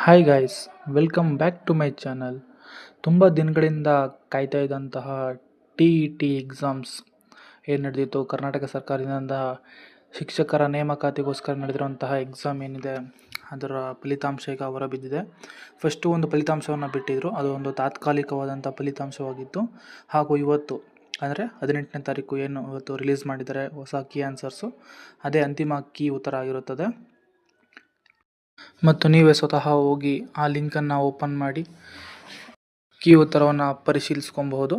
Hi guys, welcome back to my channel. ತುಂಬ ದಿನಗಳಿಂದ ಕಾಯ್ತಾ ಇದ್ದಂತಹ ಟಿ ಇ ಟಿ ಎಕ್ಸಾಮ್ಸ್ ಏನು ನಡೆದಿತ್ತು, ಕರ್ನಾಟಕ ಸರ್ಕಾರದಿಂದ ಶಿಕ್ಷಕರ ನೇಮಕಾತಿಗೋಸ್ಕರ ನಡೆದಿರುವಂತಹ ಎಕ್ಸಾಮ್ ಏನಿದೆ ಅದರ ಫಲಿತಾಂಶ ಈಗ ಹೊರಬಿದ್ದಿದೆ. ಫಸ್ಟು ಒಂದು ಫಲಿತಾಂಶವನ್ನು ಬಿಟ್ಟಿದ್ದರು, ಅದು ಒಂದು ತಾತ್ಕಾಲಿಕವಾದಂಥ ಫಲಿತಾಂಶವಾಗಿತ್ತು. ಹಾಗೂ ಇವತ್ತು ಅಂದರೆ 18ನೇ ತಾರೀಕು ಏನು ಇವತ್ತು ರಿಲೀಸ್ ಮಾಡಿದ್ದಾರೆ ಹೊಸ ಕೀ ಆನ್ಸರ್ಸು, ಅದೇ ಅಂತಿಮ ಕೀ ಉತ್ತರ ಆಗಿರುತ್ತದೆ. ಮತ್ತು ನೀವೇ ಸ್ವತಃ ಹೋಗಿ ಆ ಲಿಂಕನ್ನು ಓಪನ್ ಮಾಡಿ ಕೀ ಉತ್ತರವನ್ನು ಪರಿಶೀಲಿಸ್ಕೊಬಹುದು.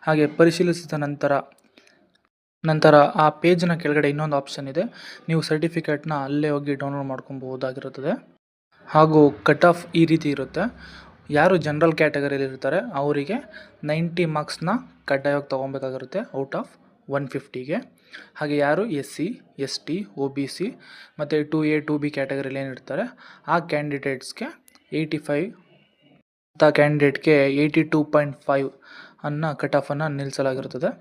ಹಾಗೆ ಪರಿಶೀಲಿಸಿದ ನಂತರ ಆ ಪೇಜ್ನ ಕೆಳಗಡೆ ಇನ್ನೊಂದು ಆಪ್ಷನ್ ಇದೆ, ನೀವು ಸರ್ಟಿಫಿಕೇಟ್ನ ಅಲ್ಲೇ ಹೋಗಿ ಡೌನ್ಲೋಡ್ ಮಾಡ್ಕೊಬಹುದಾಗಿರುತ್ತದೆ. ಹಾಗೂ ಕಟ್ ಆಫ್ ಈ ರೀತಿ ಇರುತ್ತೆ. ಯಾರು ಜನರಲ್ ಕ್ಯಾಟಗರಿಯಲ್ಲಿ ಇರ್ತಾರೆ ಅವರಿಗೆ 90 ಮಾರ್ಕ್ಸ್ನ ಕಡ್ಡಾಯವಾಗಿ ತೊಗೊಬೇಕಾಗಿರುತ್ತೆ ಔಟ್ ಆಫ್ 150ಗೆ. ಹಾಗೆ ಯಾರು SC, ST, OBC ಮತ್ತು 2A 2B ಕ್ಯಾಟಗರಿಯಲ್ಲಿ ಏನಿರ್ತಾರೆ ಆ ಕ್ಯಾಂಡಿಡೇಟ್ಸ್ಗೆ 85, ಅಂಥ ಕ್ಯಾಂಡಿಡೇಟ್ಗೆ 82.5 ಅನ್ನೋ ಕಟ್ ಆಫನ್ನು ನಿಲ್ಲಿಸಲಾಗಿರ್ತದೆ.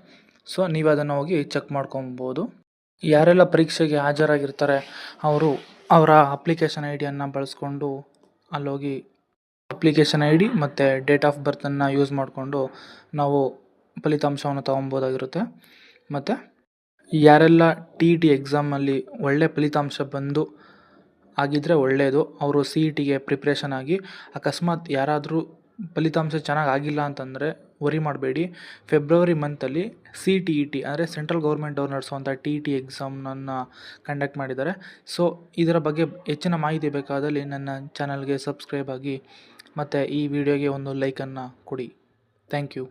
ಸೊ ನೀವು ಅದನ್ನು ಹೋಗಿ ಚೆಕ್ ಮಾಡ್ಕೊಬೋದು. ಯಾರೆಲ್ಲ ಪರೀಕ್ಷೆಗೆ ಹಾಜರಾಗಿರ್ತಾರೆ ಅವರು ಅವರ ಅಪ್ಲಿಕೇಶನ್ ಐಡಿಯನ್ನು ಬಳಸ್ಕೊಂಡು ಅಲ್ಲೋಗಿ ಅಪ್ಲಿಕೇಶನ್ ID ಮತ್ತು ಡೇಟ್ ಆಫ್ ಬರ್ತನ್ನು ಯೂಸ್ ಮಾಡಿಕೊಂಡು ನಾವು ಫಲಿತಾಂಶವನ್ನು ತೊಗೊಬೋದಾಗಿರುತ್ತೆ. ಮತ್ತು ಯಾರೆಲ್ಲ ಟಿ ಇ ಟಿ ಎಕ್ಸಾಮಲ್ಲಿ ಒಳ್ಳೆ ಫಲಿತಾಂಶ ಬಂದು ಆಗಿದ್ದರೆ ಒಳ್ಳೆಯದು, ಅವರು CETಗೆ ಪ್ರಿಪ್ರೇಷನ್ ಆಗಿ. ಅಕಸ್ಮಾತ್ ಯಾರಾದರೂ ಫಲಿತಾಂಶ ಚೆನ್ನಾಗಿ ಆಗಿಲ್ಲ ಅಂತಂದರೆ ವರಿ ಮಾಡಬೇಡಿ. ಫೆಬ್ರವರಿ ಮಂತಲ್ಲಿ CTET ಅಂದರೆ ಸೆಂಟ್ರಲ್ ಗೌರ್ಮೆಂಟ್ ಅವ್ರು ನಡೆಸುವಂಥ TET ಎಕ್ಸಾಮ್ನನ್ನು ಕಂಡಕ್ಟ್ ಮಾಡಿದ್ದಾರೆ. ಸೊ ಇದರ ಬಗ್ಗೆ ಹೆಚ್ಚಿನ ಮಾಹಿತಿ ಬೇಕಾದಲ್ಲಿ ನನ್ನ ಚಾನಲ್ಗೆ ಸಬ್ಸ್ಕ್ರೈಬ್ ಆಗಿ ಮತ್ತು ಈ ವಿಡಿಯೋಗೆ ಒಂದು ಲೈಕನ್ನು ಕೊಡಿ. Thank you.